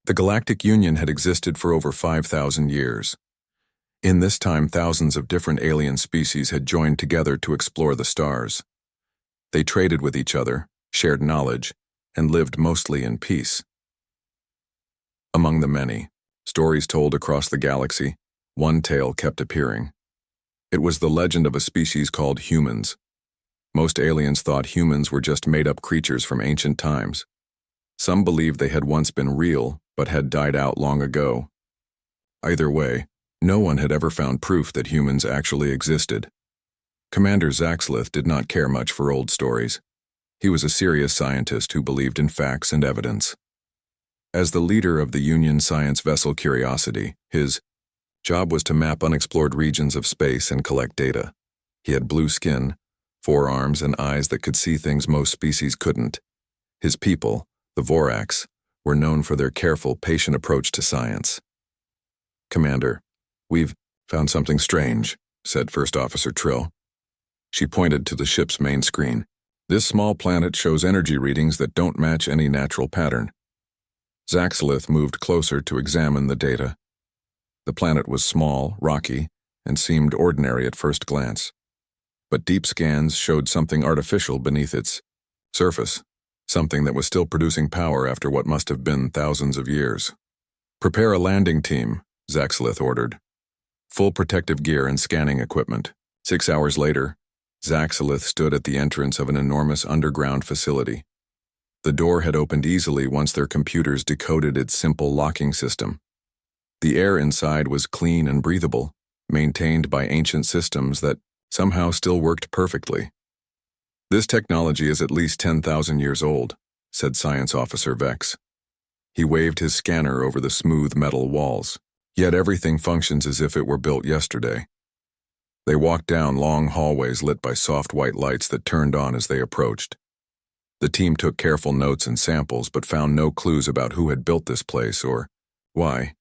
The Galactic Union had existed for over 5,000 years. In this time, thousands of different alien species had joined together to explore the stars. They traded with each other, shared knowledge, and lived mostly in peace. Among the many stories told across the galaxy, one tale kept appearing. It was the legend of a species called humans. Most aliens thought humans were just made-up creatures from ancient times. Some believed they had once been real, but had died out long ago. Either way, no one had ever found proof that humans actually existed. Commander Zaxlith did not care much for old stories. He was a serious scientist who believed in facts and evidence. As the leader of the Union science vessel Curiosity, his job was to map unexplored regions of space and collect data. He had blue skin, 4 arms, and eyes that could see things most species couldn't. His people, the Vorax, were known for their careful, patient approach to science. "Commander, we've found something strange," said First Officer Trill. She pointed to the ship's main screen. "This small planet shows energy readings that don't match any natural pattern." Zaxlith moved closer to examine the data. The planet was small, rocky, and seemed ordinary at first glance. But deep scans showed something artificial beneath its surface, something that was still producing power after what must have been thousands of years. "Prepare a landing team," Zaxlith ordered. "Full protective gear and scanning equipment." 6 hours later, Zaxlith stood at the entrance of an enormous underground facility. The door had opened easily once their computers decoded its simple locking system. The air inside was clean and breathable, maintained by ancient systems that somehow still worked perfectly. "This technology is at least 10,000 years old," said Science Officer Vex. He waved his scanner over the smooth metal walls, yet everything functions as if it were built yesterday. They walked down long hallways lit by soft white lights that turned on as they approached. The team took careful notes and samples but found no clues about who had built this place or why.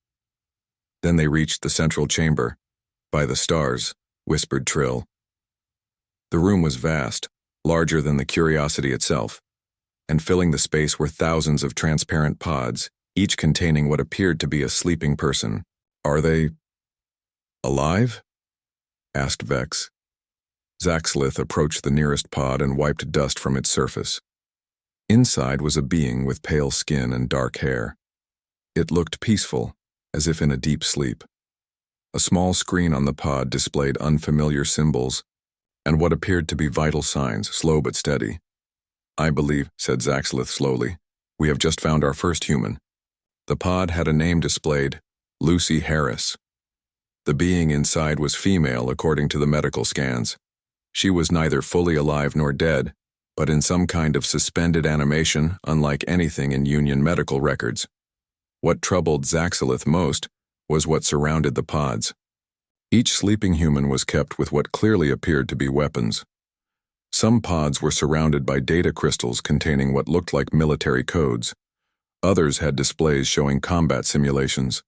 Then they reached the central chamber. "By the stars," whispered Trill. The room was vast, larger than the Curiosity itself, and filling the space were thousands of transparent pods, each containing what appeared to be a sleeping person. "Are they alive?" asked Vex. Zaxlith approached the nearest pod and wiped dust from its surface. Inside was a being with pale skin and dark hair. It looked peaceful, as if in a deep sleep. A small screen on the pod displayed unfamiliar symbols and what appeared to be vital signs, slow but steady. "I believe," said Zaxlith slowly, "we have just found our first human." The pod had a name displayed, Lucy Harris. The being inside was female according to the medical scans. She was neither fully alive nor dead, but in some kind of suspended animation unlike anything in Union medical records. What troubled Zaxlith most was what surrounded the pods. Each sleeping human was kept with what clearly appeared to be weapons. Some pods were surrounded by data crystals containing what looked like military codes. Others had displays showing combat simulations.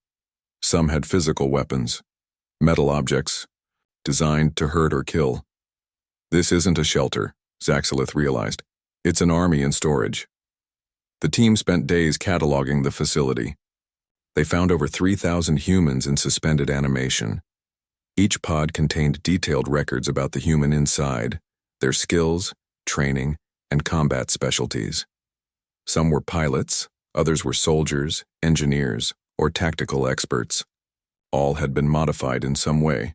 Some had physical weapons, metal objects, designed to hurt or kill. "This isn't a shelter," Zaxlith realized. "It's an army in storage." The team spent days cataloging the facility. They found over 3,000 humans in suspended animation. Each pod contained detailed records about the human inside, their skills, training, and combat specialties. Some were pilots, others were soldiers, engineers, or tactical experts. All had been modified in some way,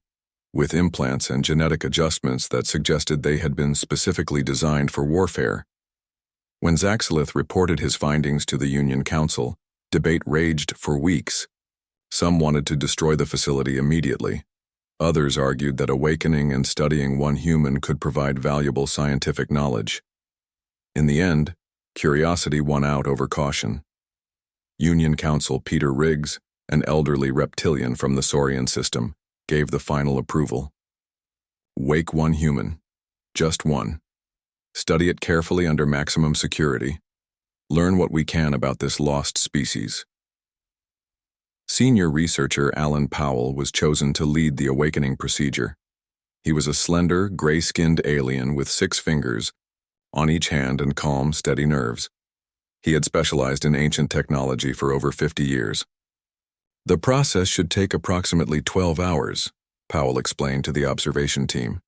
with implants and genetic adjustments that suggested they had been specifically designed for warfare. When Zaxlith reported his findings to the Union Council, debate raged for weeks. Some wanted to destroy the facility immediately. Others argued that awakening and studying one human could provide valuable scientific knowledge. In the end, curiosity won out over caution. Union Counsel Peter Riggs, an elderly reptilian from the Saurian system, gave the final approval. "Wake one human. Just one. Study it carefully under maximum security. Learn what we can about this lost species." Senior researcher Alan Powell was chosen to lead the awakening procedure. He was a slender, gray-skinned alien with 6 fingers on each hand and calm, steady nerves. He had specialized in ancient technology for over 50 years. The process should take approximately 12 hours, Powell explained to the observation team.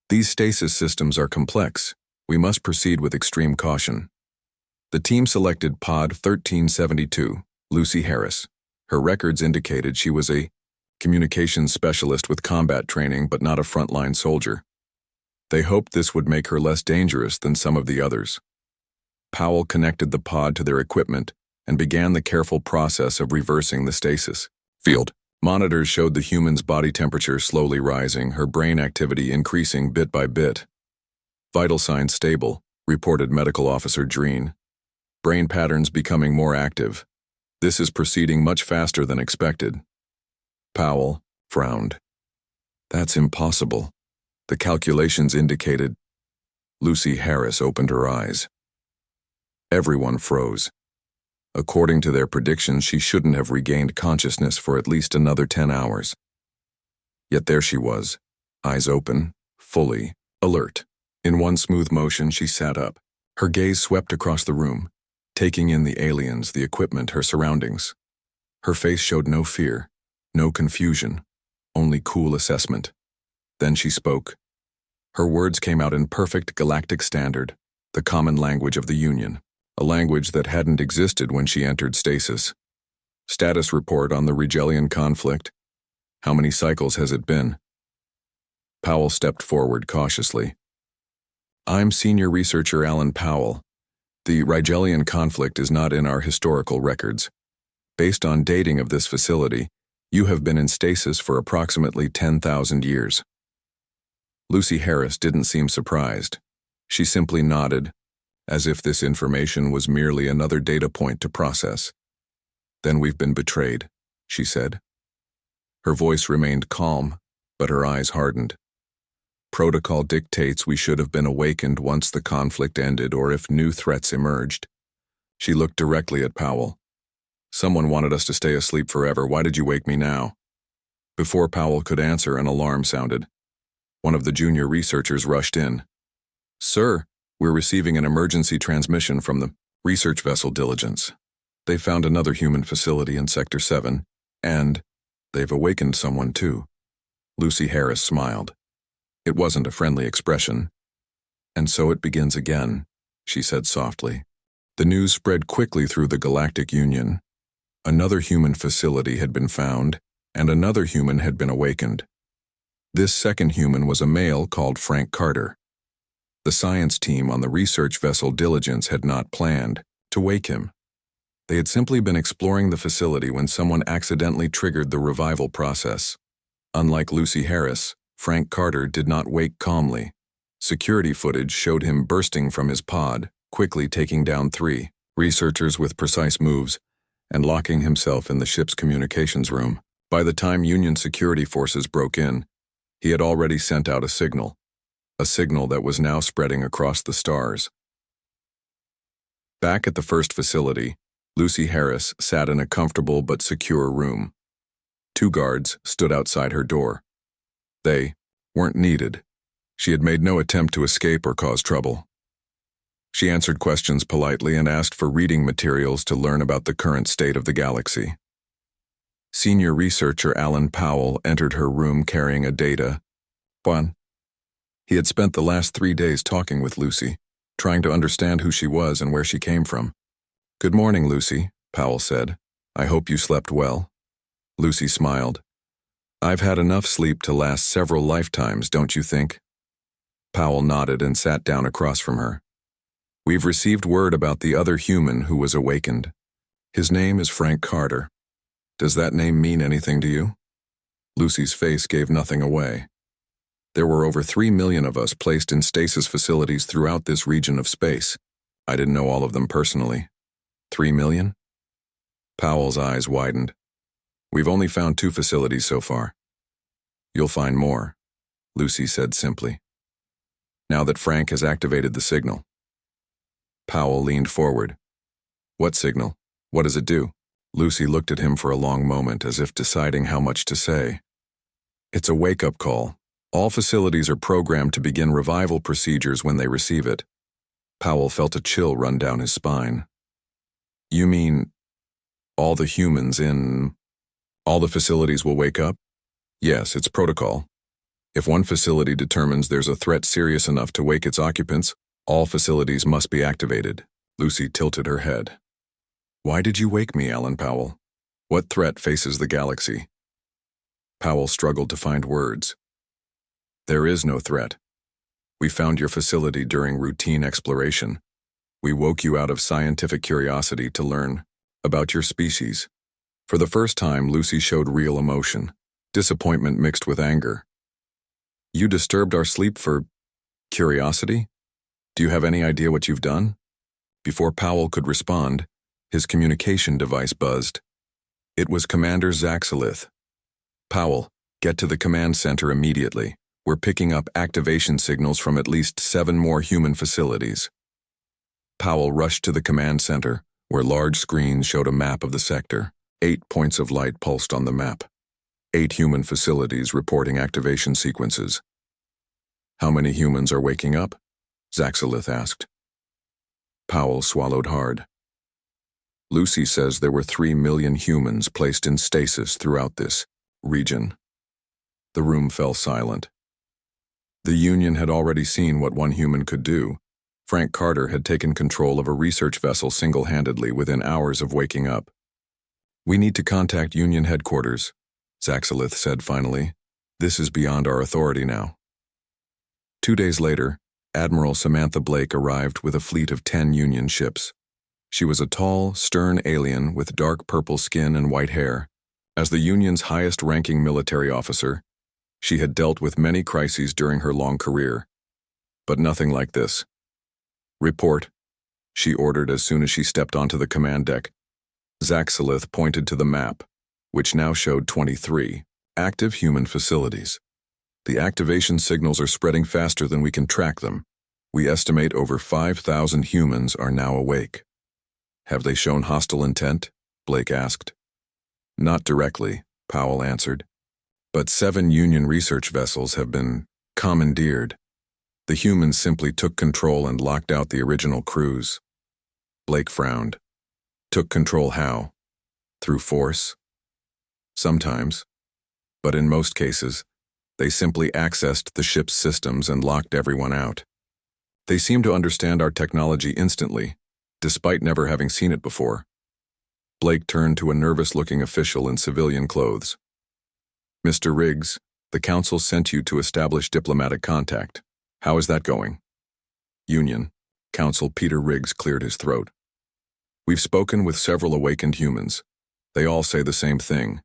These stasis systems are complex. We must proceed with extreme caution. The team selected Pod 1372, Lucy Harris. Her records indicated she was a communications specialist with combat training but not a frontline soldier. They hoped this would make her less dangerous than some of the others. Powell connected the pod to their equipment and began the careful process of reversing the stasis field. Monitors showed the human's body temperature slowly rising, her brain activity increasing bit by bit. Vital signs stable, reported Medical Officer Dreen. Brain patterns becoming more active. This is proceeding much faster than expected. Powell frowned. That's impossible. The calculations indicated. Lucy Harris opened her eyes. Everyone froze. According to their predictions, she shouldn't have regained consciousness for at least another 10 hours. Yet there she was, eyes open, fully alert. In one smooth motion, she sat up. Her gaze swept across the room, taking in the aliens, the equipment, her surroundings. Her face showed no fear, no confusion, only cool assessment. Then she spoke. Her words came out in perfect galactic standard, the common language of the Union. A language that hadn't existed when she entered stasis. Status report on the Rigelian conflict. How many cycles has it been? Powell stepped forward cautiously. I'm Senior Researcher Alan Powell. The Rigelian conflict is not in our historical records. Based on dating of this facility, you have been in stasis for approximately 10,000 years. Lucy Harris didn't seem surprised. She simply nodded, as if this information was merely another data point to process. Then we've been betrayed, she said. Her voice remained calm, but her eyes hardened. Protocol dictates we should have been awakened once the conflict ended or if new threats emerged. She looked directly at Powell. Someone wanted us to stay asleep forever. Why did you wake me now? Before Powell could answer, an alarm sounded. One of the junior researchers rushed in. Sir, we're receiving an emergency transmission from the research vessel Diligence. They found another human facility in Sector 7, and they've awakened someone too. Lucy Harris smiled. It wasn't a friendly expression. And so it begins again, she said softly. The news spread quickly through the Galactic Union. Another human facility had been found, and another human had been awakened. This second human was a male called Frank Carter. The science team on the research vessel Diligence had not planned to wake him. They had simply been exploring the facility when someone accidentally triggered the revival process. Unlike Lucy Harris, Frank Carter did not wake calmly. Security footage showed him bursting from his pod, quickly taking down 3 researchers with precise moves, and locking himself in the ship's communications room. By the time Union security forces broke in, he had already sent out a signal that was now spreading across the stars. Back at the first facility, Lucy Harris sat in a comfortable but secure room. 2 guards stood outside her door. They weren't needed. She had made no attempt to escape or cause trouble. She answered questions politely and asked for reading materials to learn about the current state of the galaxy. Senior researcher Alan Powell entered her room carrying a data. He had spent the last 3 days talking with Lucy, trying to understand who she was and where she came from. Good morning, Lucy, Powell said. I hope you slept well. Lucy smiled. I've had enough sleep to last several lifetimes, don't you think? Powell nodded and sat down across from her. We've received word about the other human who was awakened. His name is Frank Carter. Does that name mean anything to you? Lucy's face gave nothing away. There were over 3 million of us placed in stasis facilities throughout this region of space. I didn't know all of them personally. 3 million? Powell's eyes widened. We've only found 2 facilities so far. You'll find more, Lucy said simply. Now that Frank has activated the signal. Powell leaned forward. What signal? What does it do? Lucy looked at him for a long moment as if deciding how much to say. It's a wake-up call. All facilities are programmed to begin revival procedures when they receive it. Powell felt a chill run down his spine. You mean all the humans in all the facilities will wake up? Yes, it's protocol. If one facility determines there's a threat serious enough to wake its occupants, all facilities must be activated. Lucy tilted her head. Why did you wake me, Alan Powell? What threat faces the galaxy? Powell struggled to find words. There is no threat. We found your facility during routine exploration. We woke you out of scientific curiosity to learn about your species. For the first time, Lucy showed real emotion, disappointment mixed with anger. You disturbed our sleep for curiosity? Do you have any idea what you've done? Before Powell could respond, his communication device buzzed. It was Commander Zaxalith. Powell, get to the command center immediately. We're picking up activation signals from at least 7 more human facilities. Powell rushed to the command center, where large screens showed a map of the sector. 8 points of light pulsed on the map. 8 human facilities reporting activation sequences. How many humans are waking up? Zaxalith asked. Powell swallowed hard. Lucy says there were 3 million humans placed in stasis throughout this region. The room fell silent. The Union had already seen what one human could do. Frank Carter had taken control of a research vessel single-handedly within hours of waking up. We need to contact Union headquarters, Zaxalith said finally. This is beyond our authority now. 2 days later, Admiral Samantha Blake arrived with a fleet of 10 Union ships. She was a tall, stern alien with dark purple skin and white hair. As the Union's highest-ranking military officer, she had dealt with many crises during her long career. But nothing like this. Report, she ordered as soon as she stepped onto the command deck. Zaxalith pointed to the map, which now showed 23 active human facilities. The activation signals are spreading faster than we can track them. We estimate over 5,000 humans are now awake. Have they shown hostile intent? Blake asked. Not directly, Powell answered. But 7 Union research vessels have been commandeered. The humans simply took control and locked out the original crews. Blake frowned. Took control how? Through force? Sometimes. But in most cases, they simply accessed the ship's systems and locked everyone out. They seem to understand our technology instantly, despite never having seen it before. Blake turned to a nervous-looking official in civilian clothes. Mr. Riggs, the Council sent you to establish diplomatic contact. How is that going? Union. Counsel Peter Riggs cleared his throat. We've spoken with several awakened humans. They all say the same thing.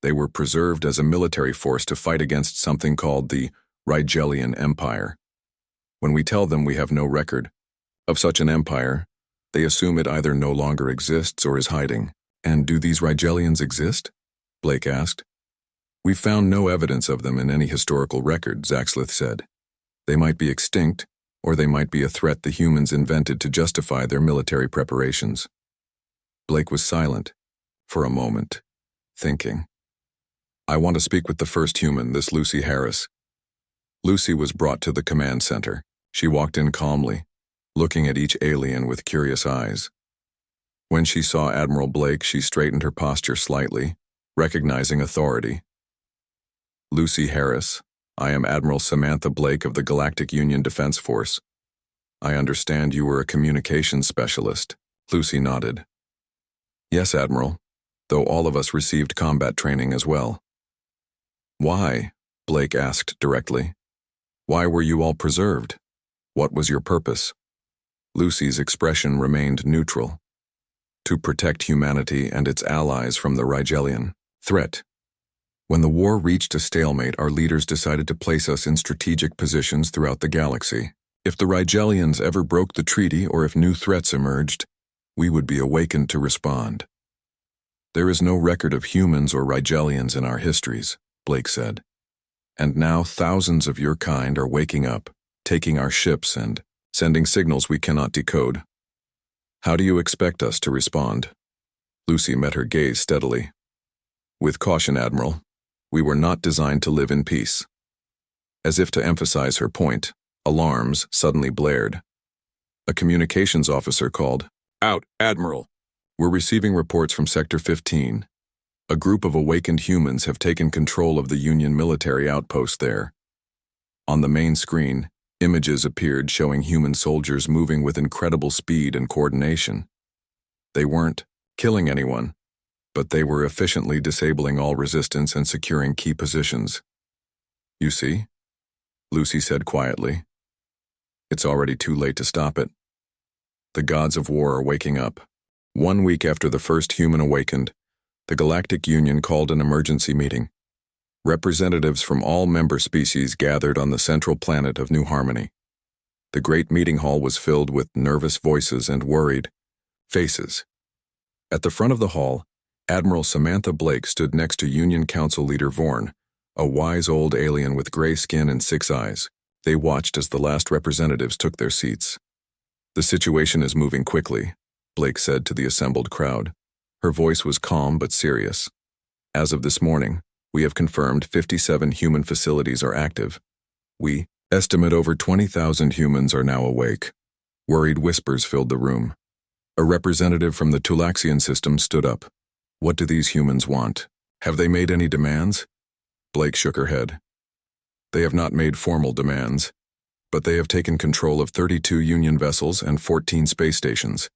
They were preserved as a military force to fight against something called the Rigelian Empire. When we tell them we have no record of such an empire, they assume it either no longer exists or is hiding. And do these Rigelians exist? Blake asked. We've found no evidence of them in any historical record, Zaxalith said. They might be extinct, or they might be a threat the humans invented to justify their military preparations. Blake was silent, for a moment, thinking. I want to speak with the first human, this Lucy Harris. Lucy was brought to the command center. She walked in calmly, looking at each alien with curious eyes. When she saw Admiral Blake, she straightened her posture slightly, recognizing authority. Lucy Harris, I am Admiral Samantha Blake of the Galactic Union Defense Force. I understand you were a communications specialist. Lucy nodded. Yes, Admiral, though all of us received combat training as well. Why? Blake asked directly. Why were you all preserved? What was your purpose? Lucy's expression remained neutral. To protect humanity and its allies from the Rigelian threat. When the war reached a stalemate, our leaders decided to place us in strategic positions throughout the galaxy. If the Rigelians ever broke the treaty or if new threats emerged, we would be awakened to respond. There is no record of humans or Rigelians in our histories, Blake said. And now thousands of your kind are waking up, taking our ships and sending signals we cannot decode. How do you expect us to respond? Lucy met her gaze steadily. With caution, Admiral. We were not designed to live in peace. As if to emphasize her point, alarms suddenly blared. A communications officer called, Out, Admiral! We're receiving reports from Sector 15. A group of awakened humans have taken control of the Union military outpost there. On the main screen, images appeared showing human soldiers moving with incredible speed and coordination. They weren't killing anyone, but they were efficiently disabling all resistance and securing key positions. You see? Lucy said quietly. It's already too late to stop it. The gods of war are waking up. 1 week after the first human awakened, the Galactic Union called an emergency meeting. Representatives from all member species gathered on the central planet of New Harmony. The great meeting hall was filled with nervous voices and worried faces. At the front of the hall, Admiral Samantha Blake stood next to Union Council Leader Vorn, a wise old alien with gray skin and 6 eyes. They watched as the last representatives took their seats. The situation is moving quickly, Blake said to the assembled crowd. Her voice was calm but serious. As of this morning, we have confirmed 57 human facilities are active. We estimate over 20,000 humans are now awake. Worried whispers filled the room. A representative from the Tulaxian system stood up. What do these humans want? Have they made any demands? Blake shook her head. They have not made formal demands, but they have taken control of 32 Union vessels and 14 space stations.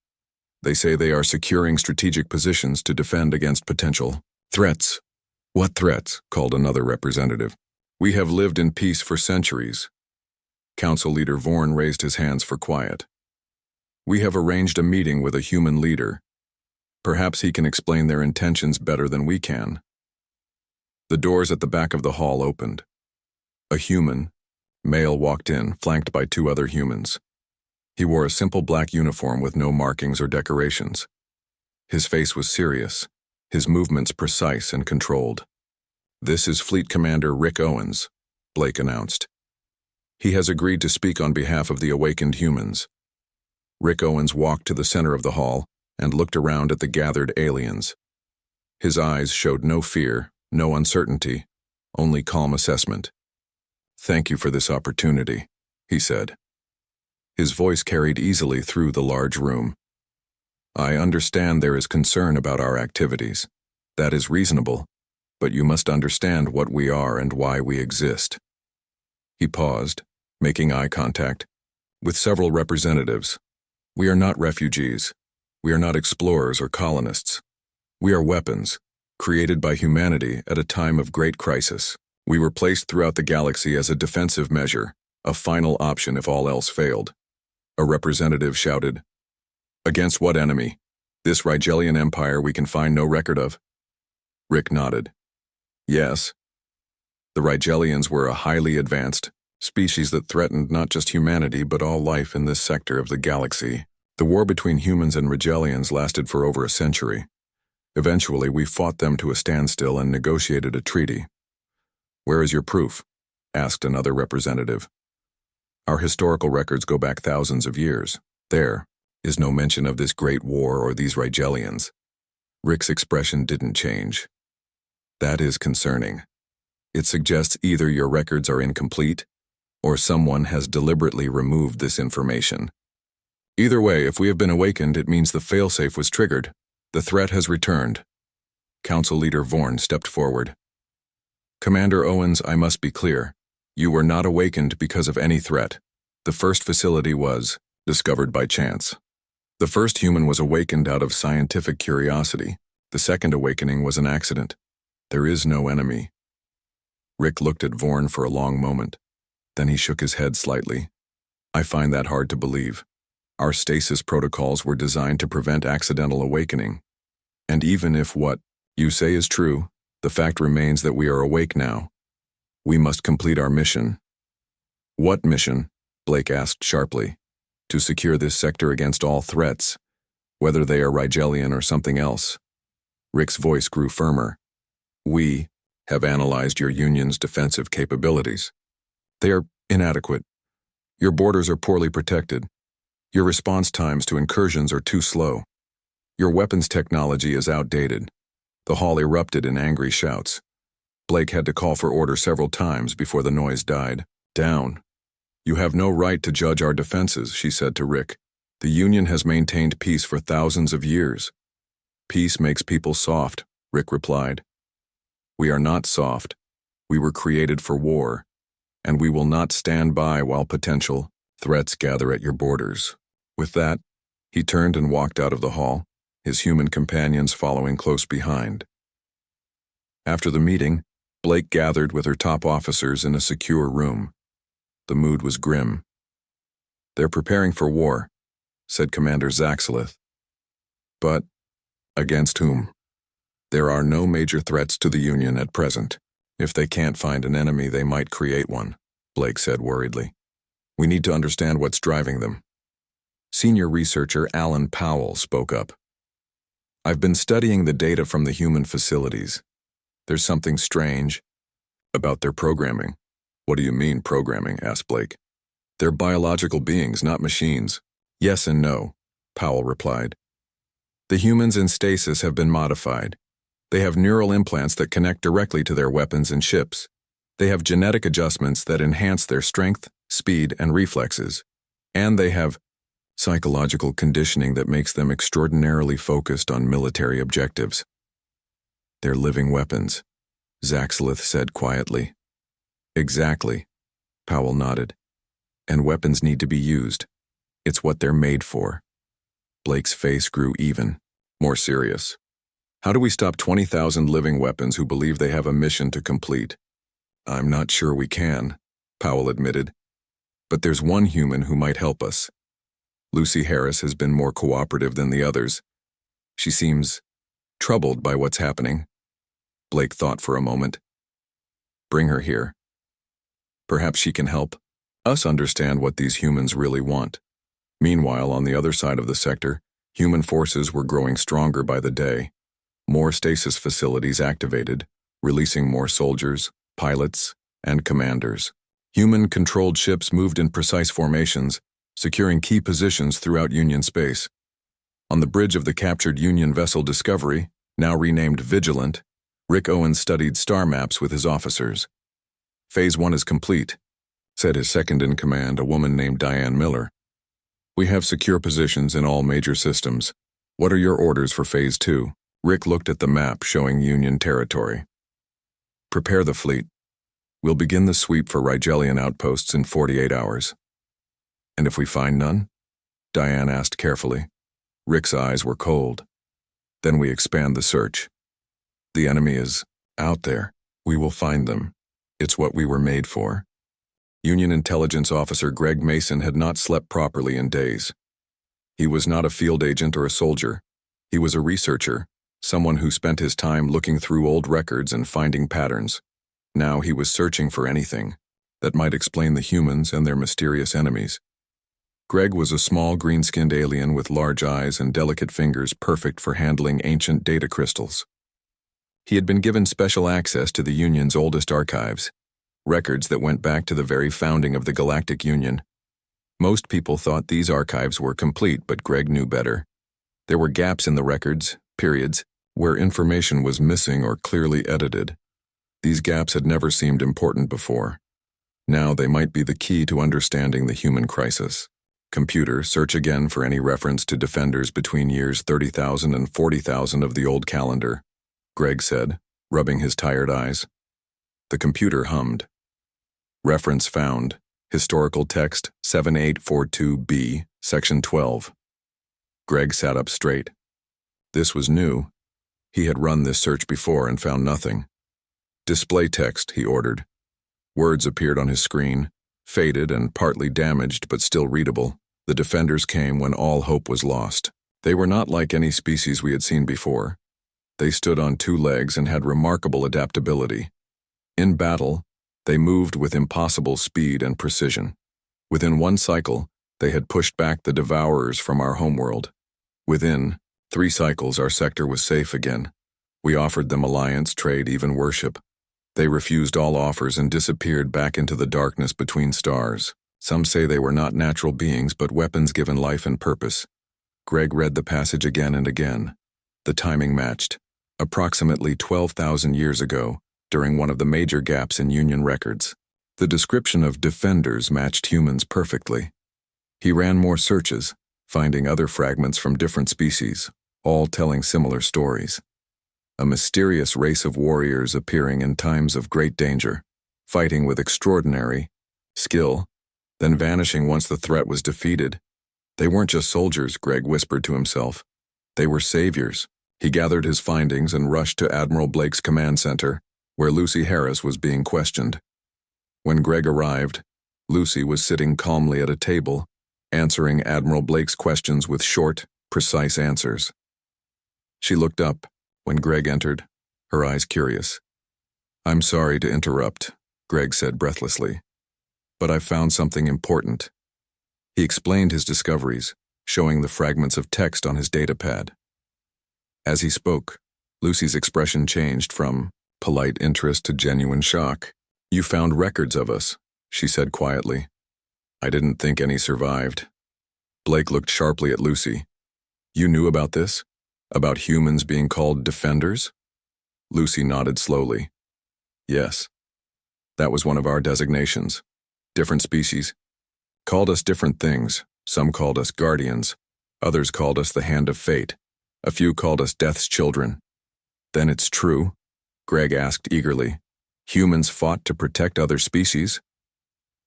They say they are securing strategic positions to defend against potential threats. What threats? Called another representative. We have lived in peace for centuries. Council Leader Vorn raised his hands for quiet. We have arranged a meeting with a human leader. Perhaps he can explain their intentions better than we can. The doors at the back of the hall opened. A human, male, walked in, flanked by 2 other humans. He wore a simple black uniform with no markings or decorations. His face was serious, his movements precise and controlled. This is Fleet Commander Rick Owens, Blake announced. He has agreed to speak on behalf of the awakened humans. Rick Owens walked to the center of the hall and looked around at the gathered aliens. His eyes showed no fear, no uncertainty, only calm assessment. Thank you for this opportunity, he said. His voice carried easily through the large room. I understand there is concern about our activities. That is reasonable, but you must understand what we are and why we exist. He paused, making eye contact with several representatives. We are not refugees. We are not explorers or colonists. We are weapons, created by humanity at a time of great crisis. We were placed throughout the galaxy as a defensive measure, a final option if all else failed. A representative shouted, Against what enemy? This Rigelian empire we can find no record of? Rick nodded. Yes. The Rigelians were a highly advanced species that threatened not just humanity but all life in this sector of the galaxy. The war between humans and Rigelians lasted for over a century. Eventually, we fought them to a standstill and negotiated a treaty. Where is your proof? Asked another representative. Our historical records go back thousands of years. There is no mention of this great war or these Rigelians. Rick's expression didn't change. That is concerning. It suggests either your records are incomplete, or someone has deliberately removed this information. Either way, if we have been awakened, it means the failsafe was triggered. The threat has returned. Council Leader Vorn stepped forward. Commander Owens, I must be clear. You were not awakened because of any threat. The first facility was discovered by chance. The first human was awakened out of scientific curiosity. The second awakening was an accident. There is no enemy. Rick looked at Vorn for a long moment. Then he shook his head slightly. I find that hard to believe. Our stasis protocols were designed to prevent accidental awakening. And even if what you say is true, the fact remains that we are awake now. We must complete our mission. What mission? Blake asked sharply. To secure this sector against all threats, whether they are Rigelian or something else. Rick's voice grew firmer. We have analyzed your union's defensive capabilities. They are inadequate. Your borders are poorly protected. Your response times to incursions are too slow. Your weapons technology is outdated. The hall erupted in angry shouts. Blake had to call for order several times before the noise died. Down. You have no right to judge our defenses, she said to Rick. The Union has maintained peace for thousands of years. Peace makes people soft, Rick replied. We are not soft. We were created for war, and we will not stand by while potential threats gather at your borders. With that, he turned and walked out of the hall, his human companions following close behind. After the meeting, Blake gathered with her top officers in a secure room. The mood was grim. They're preparing for war, said Commander Zaxelith. But against whom? There are no major threats to the Union at present. If they can't find an enemy, they might create one, Blake said worriedly. We need to understand what's driving them. Senior researcher Alan Powell spoke up. I've been studying the data from the human facilities. There's something strange about their programming. What do you mean, programming? Asked Blake. They're biological beings, not machines. Yes and no, Powell replied. The humans in stasis have been modified. They have neural implants that connect directly to their weapons and ships. They have genetic adjustments that enhance their strength, speed, and reflexes. And they have psychological conditioning that makes them extraordinarily focused on military objectives. They're living weapons, Zaxelith said quietly. Exactly, Powell nodded. And weapons need to be used. It's what they're made for. Blake's face grew even, more serious. How do we stop 20,000 living weapons who believe they have a mission to complete? I'm not sure we can, Powell admitted. But there's one human who might help us. Lucy Harris has been more cooperative than the others. She seems troubled by what's happening. Blake thought for a moment. Bring her here. Perhaps she can help us understand what these humans really want. Meanwhile, on the other side of the sector, human forces were growing stronger by the day. More stasis facilities activated, releasing more soldiers, pilots, and commanders. Human-controlled ships moved in precise formations, securing key positions throughout Union space. On the bridge of the captured Union vessel Discovery, now renamed Vigilant, Rick Owens studied star maps with his officers. Phase 1 is complete, said his second-in-command, a woman named Diane Miller. We have secure positions in all major systems. What are your orders for Phase 2? Rick looked at the map showing Union territory. Prepare the fleet. We'll begin the sweep for Rigelian outposts in 48 hours. And if we find none? Diane asked carefully. Rick's eyes were cold. Then we expand the search. The enemy is out there. We will find them. It's what we were made for. Union Intelligence Officer Greg Mason had not slept properly in days. He was not a field agent or a soldier. He was a researcher, someone who spent his time looking through old records and finding patterns. Now he was searching for anything that might explain the humans and their mysterious enemies. Greg was a small green-skinned alien with large eyes and delicate fingers perfect for handling ancient data crystals. He had been given special access to the Union's oldest archives, records that went back to the very founding of the Galactic Union. Most people thought these archives were complete, but Greg knew better. There were gaps in the records, periods, where information was missing or clearly edited. These gaps had never seemed important before. Now they might be the key to understanding the human crisis. Computer, search again for any reference to defenders between years 30,000 and 40,000 of the old calendar, Greg said, rubbing his tired eyes. The computer hummed. Reference found. Historical text 7842B, Section 12. Greg sat up straight. This was new. He had run this search before and found nothing. Display text, he ordered. Words appeared on his screen, faded and partly damaged but still readable. The defenders came when all hope was lost. They were not like any species we had seen before. They stood on two legs and had remarkable adaptability. In battle, they moved with impossible speed and precision. Within one cycle, they had pushed back the devourers from our homeworld. Within 3 cycles, our sector was safe again. We offered them alliance, trade, even worship. They refused all offers and disappeared back into the darkness between stars. Some say they were not natural beings, but weapons given life and purpose. Greg read the passage again and again. The timing matched. Approximately 12,000 years ago, during one of the major gaps in Union records. The description of defenders matched humans perfectly. He ran more searches, finding other fragments from different species. all telling similar stories. A mysterious race of warriors appearing in times of great danger, fighting with extraordinary skill, then vanishing once the threat was defeated. They weren't just soldiers, Greg whispered to himself. They were saviors. He gathered his findings and rushed to Admiral Blake's command center, where Lucy Harris was being questioned. When Greg arrived, Lucy was sitting calmly at a table, answering Admiral Blake's questions with short, precise answers. She looked up when Greg entered, her eyes curious. "I'm sorry to interrupt," Greg said breathlessly, "but I've found something important." He explained his discoveries, showing the fragments of text on his datapad. As he spoke, Lucy's expression changed from polite interest to genuine shock. "You found records of us," she said quietly. "I didn't think any survived." Blake looked sharply at Lucy. "You knew about this? About humans being called defenders?" Lucy nodded slowly. "Yes. That was one of our designations. Different species. Called us different things. Some called us guardians. Others called us the hand of fate. A few called us death's children." "Then it's true?" Greg asked eagerly. "Humans fought to protect other species?"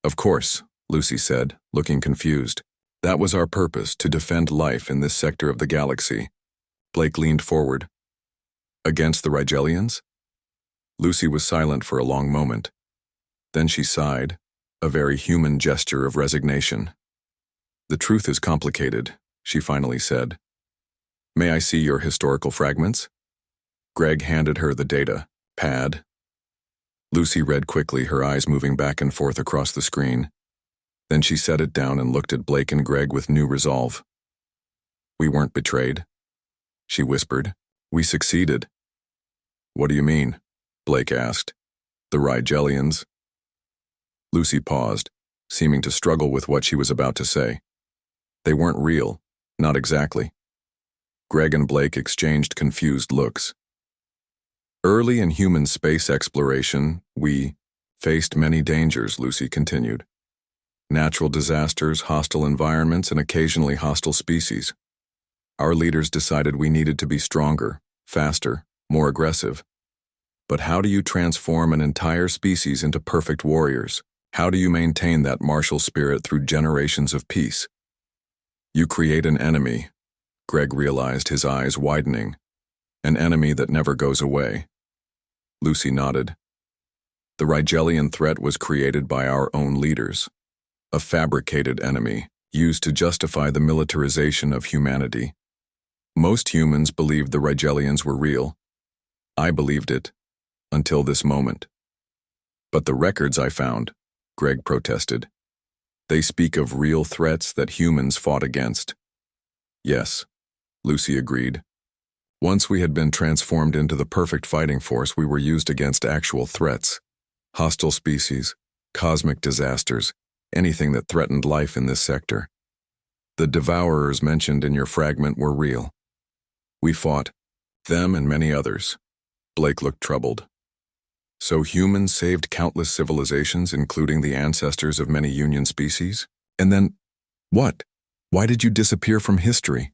"Of course," Lucy said, looking confused. "That was our purpose, to defend life in this sector of the galaxy." Blake leaned forward. "Against the Rigelians?" Lucy was silent for a long moment. Then she sighed, a very human gesture of resignation. "The truth is complicated," she finally said. "May I see your historical fragments?" Greg handed her the data pad. Lucy read quickly, her eyes moving back and forth across the screen. Then she set it down and looked at Blake and Greg with new resolve. "We weren't betrayed," she whispered. "We succeeded." "What do you mean?" Blake asked. "The Rigelians?" Lucy paused, seeming to struggle with what she was about to say. "They weren't real, not exactly." Greg and Blake exchanged confused looks. "Early in human space exploration, we faced many dangers," Lucy continued. "Natural disasters, hostile environments, and occasionally hostile species. Our leaders decided we needed to be stronger, faster, more aggressive. But how do you transform an entire species into perfect warriors? How do you maintain that martial spirit through generations of peace? You create an enemy," Greg realized, his eyes widening. "An enemy that never goes away." Lucy nodded. "The Rigelian threat was created by our own leaders. A fabricated enemy, used to justify the militarization of humanity. Most humans believed the Rigelians were real. I believed it, until this moment. But the records I found," Greg protested. "They speak of real threats that humans fought against." "Yes," Lucy agreed. "Once we had been transformed into the perfect fighting force, we were used against actual threats. Hostile species, cosmic disasters, anything that threatened life in this sector. The devourers mentioned in your fragment were real. We fought them and many others." Blake looked troubled. "So humans saved countless civilizations, including the ancestors of many Union species? And then, what? Why did you disappear from history?"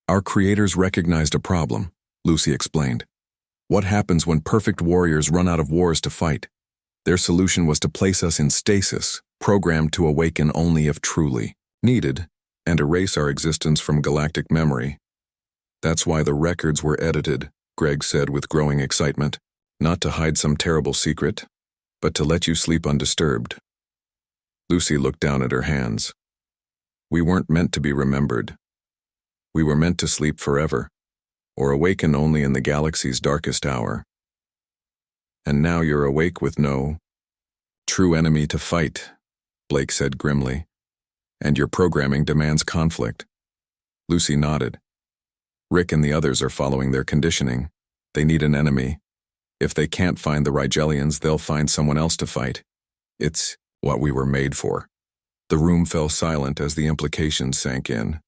"Our creators recognized a problem," Lucy explained. "What happens when perfect warriors run out of wars to fight? Their solution was to place us in stasis, programmed to awaken only if truly needed, and erase our existence from galactic memory. That's why the records were edited," Greg said with growing excitement. "Not to hide some terrible secret, but to let you sleep undisturbed." Lucy looked down at her hands. "We weren't meant to be remembered. We were meant to sleep forever, or awaken only in the galaxy's darkest hour. And now you're awake with no true enemy to fight," Blake said grimly. "And your programming demands conflict." Lucy nodded. "Rick and the others are following their conditioning. They need an enemy. If they can't find the Rigelians, they'll find someone else to fight. It's what we were made for." The room fell silent as the implications sank in.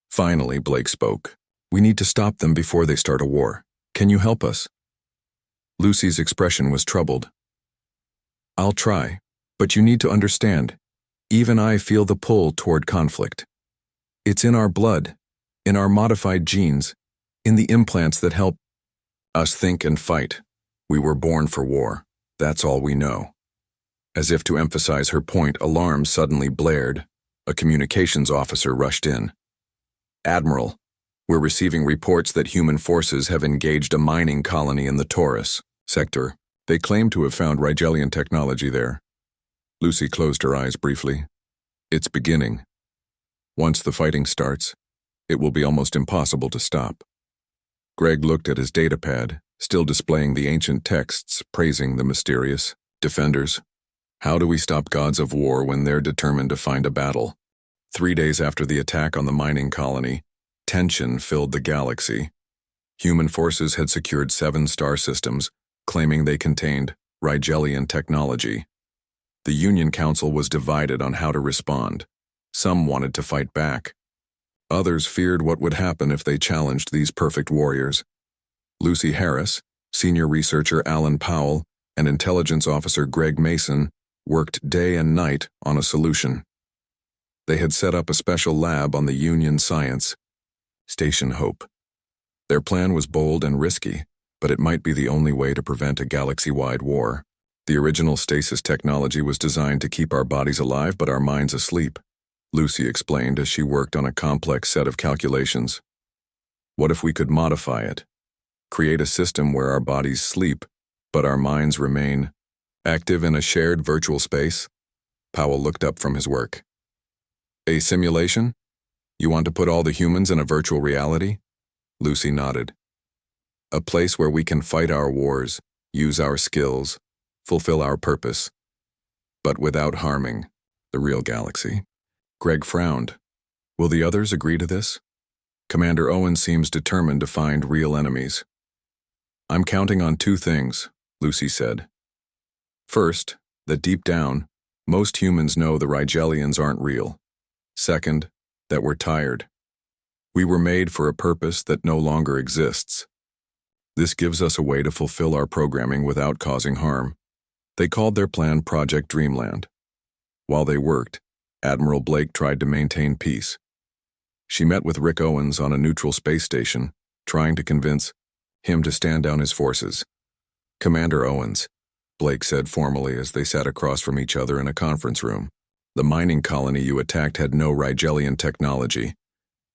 Finally, Blake spoke. "We need to stop them before they start a war. Can you help us?" Lucy's expression was troubled. "I'll try, but you need to understand, even I feel the pull toward conflict. It's in our blood. in our modified genes, in the implants that help us think and fight. We were born for war. That's all we know. As if to emphasize her point, alarms suddenly blared. A communications officer rushed in. Admiral, we're receiving reports that human forces have engaged a mining colony in the Taurus sector. They claim to have found Rigelian technology there. Lucy closed her eyes briefly. It's beginning. Once the fighting starts, it will be almost impossible to stop. Greg looked at his datapad, still displaying the ancient texts praising the mysterious defenders. How do we stop gods of war when they're determined to find a battle? 3 days after the attack on the mining colony, tension filled the galaxy. Human forces had secured 7 star systems, claiming they contained Rigelian technology. The Union Council was divided on how to respond. Some wanted to fight back. Others feared what would happen if they challenged these perfect warriors. Lucy Harris, senior researcher Alan Powell, and intelligence officer Greg Mason worked day and night on a solution. They had set up a special lab on the Union Science Station Hope. Their plan was bold and risky, but it might be the only way to prevent a galaxy-wide war. The original stasis technology was designed to keep our bodies alive but our minds asleep, Lucy explained as she worked on a complex set of calculations. What if we could modify it? Create a system where our bodies sleep, but our minds remain active in a shared virtual space? Powell looked up from his work. A simulation? You want to put all the humans in a virtual reality? Lucy nodded. A place where we can fight our wars, use our skills, fulfill our purpose, but without harming the real galaxy. Greg frowned. Will the others agree to this? Commander Owen seems determined to find real enemies. I'm counting on 2 things, Lucy said. First, that deep down, most humans know the Rigelians aren't real. Second, that we're tired. We were made for a purpose that no longer exists. This gives us a way to fulfill our programming without causing harm. They called their plan Project Dreamland. While they worked, Admiral Blake tried to maintain peace. She met with Rick Owens on a neutral space station, trying to convince him to stand down his forces. Commander Owens, Blake said formally as they sat across from each other in a conference room. The mining colony you attacked had no Rigelian technology.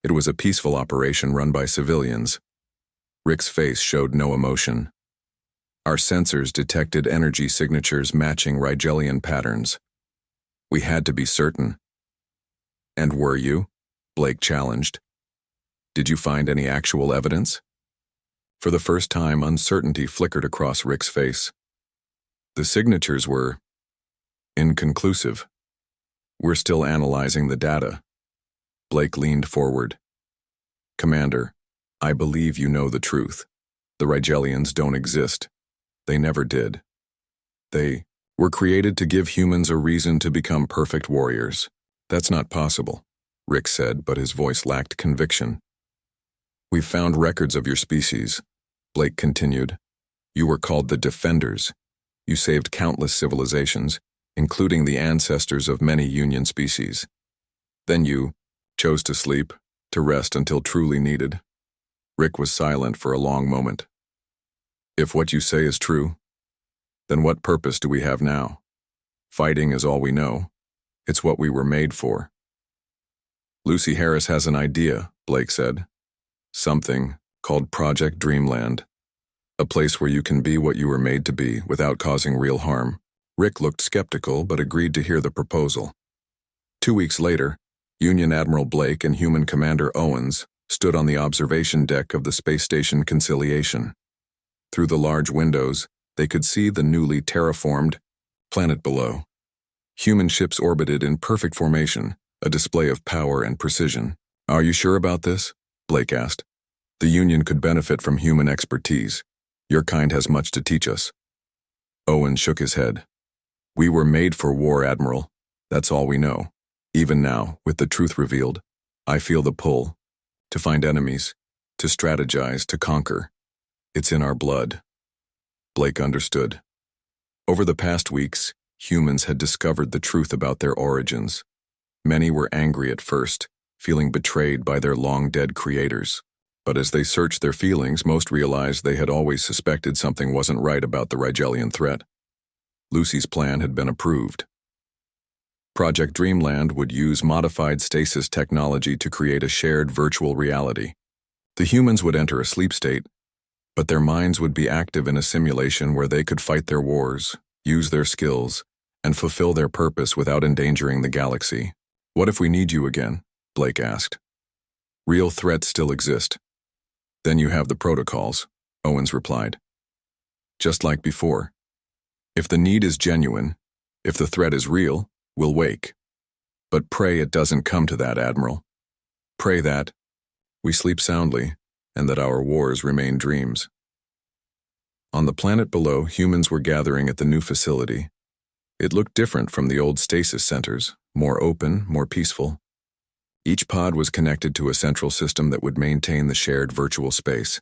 It was a peaceful operation run by civilians. Rick's face showed no emotion. Our sensors detected energy signatures matching Rigelian patterns. We had to be certain. And were you? Blake challenged. Did you find any actual evidence? For the first time, uncertainty flickered across Rick's face. The signatures were inconclusive. We're still analyzing the data. Blake leaned forward. Commander, I believe you know the truth. The Rigelians don't exist. They never did. They were created to give humans a reason to become perfect warriors. That's not possible, Rick said, but his voice lacked conviction. We've found records of your species, Blake continued. You were called the Defenders. You saved countless civilizations, including the ancestors of many Union species. Then you chose to sleep, to rest until truly needed. Rick was silent for a long moment. If what you say is true, then what purpose do we have now? Fighting is all we know. It's what we were made for. Lucy Harris has an idea, Blake said. Something called Project Dreamland. A place where you can be what you were made to be without causing real harm. Rick looked skeptical but agreed to hear the proposal. 2 weeks later, Union Admiral Blake and Human Commander Owens stood on the observation deck of the space station Conciliation. Through the large windows, they could see the newly terraformed planet below. Human ships orbited in perfect formation, a display of power and precision. Are you sure about this? Blake asked. The Union could benefit from human expertise. Your kind has much to teach us. Owen shook his head. We were made for war, Admiral. That's all we know. Even now, with the truth revealed, I feel the pull. To find enemies, to strategize, to conquer. It's in our blood. Blake understood. Over the past weeks, humans had discovered the truth about their origins. Many were angry at first, feeling betrayed by their long-dead creators. But as they searched their feelings, most realized they had always suspected something wasn't right about the Rigelian threat. Lucy's plan had been approved. Project Dreamland would use modified stasis technology to create a shared virtual reality. The humans would enter a sleep state, but their minds would be active in a simulation where they could fight their wars, use their skills, and fulfill their purpose without endangering the galaxy. "What if we need you again?" Blake asked. "Real threats still exist." "Then you have the protocols," Owens replied. "Just like before. If the need is genuine, if the threat is real, we'll wake. But pray it doesn't come to that, Admiral. Pray that we sleep soundly and that our wars remain dreams." On the planet below, humans were gathering at the new facility. It looked different from the old stasis centers, more open, more peaceful. Each pod was connected to a central system that would maintain the shared virtual space.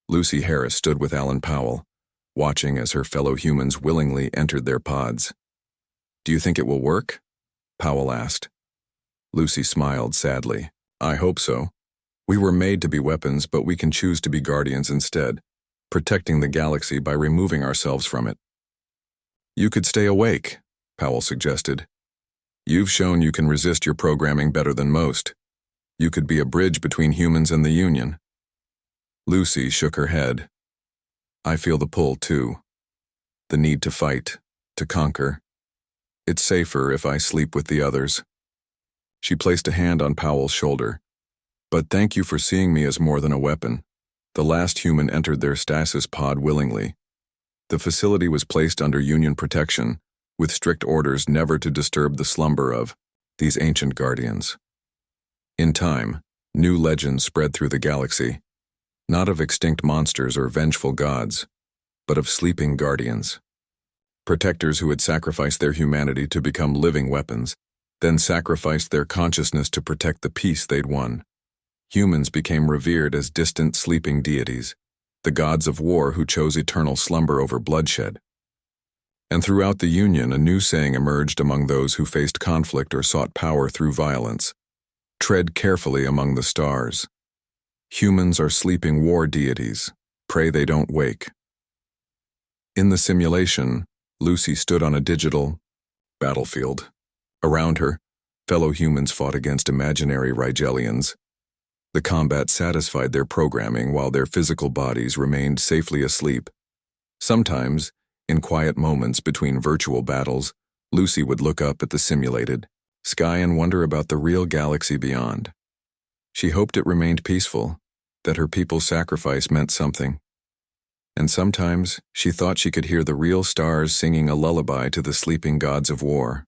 Lucy Harris stood with Alan Powell, watching as her fellow humans willingly entered their pods. "Do you think it will work?" Powell asked. Lucy smiled sadly. "I hope so. We were made to be weapons, but we can choose to be guardians instead, protecting the galaxy by removing ourselves from it." "You could stay awake," Powell suggested. "You've shown you can resist your programming better than most. You could be a bridge between humans and the Union." Lucy shook her head. "I feel the pull, too. The need to fight, to conquer. It's safer if I sleep with the others." She placed a hand on Powell's shoulder. "But thank you for seeing me as more than a weapon." The last human entered their stasis pod willingly. The facility was placed under Union protection, with strict orders never to disturb the slumber of these ancient guardians. In time, new legends spread through the galaxy, not of extinct monsters or vengeful gods, but of sleeping guardians. Protectors who had sacrificed their humanity to become living weapons, then sacrificed their consciousness to protect the peace they'd won. Humans became revered as distant sleeping deities, the gods of war who chose eternal slumber over bloodshed. And throughout the Union, a new saying emerged among those who faced conflict or sought power through violence: "Tread carefully among the stars. Humans are sleeping war deities. Pray they don't wake." In the simulation, Lucy stood on a digital battlefield. Around her, fellow humans fought against imaginary Rigelians. The combat satisfied their programming while their physical bodies remained safely asleep. Sometimes, in quiet moments between virtual battles, Lucy would look up at the simulated sky and wonder about the real galaxy beyond. She hoped it remained peaceful, that her people's sacrifice meant something. And sometimes she thought she could hear the real stars singing a lullaby to the sleeping gods of war.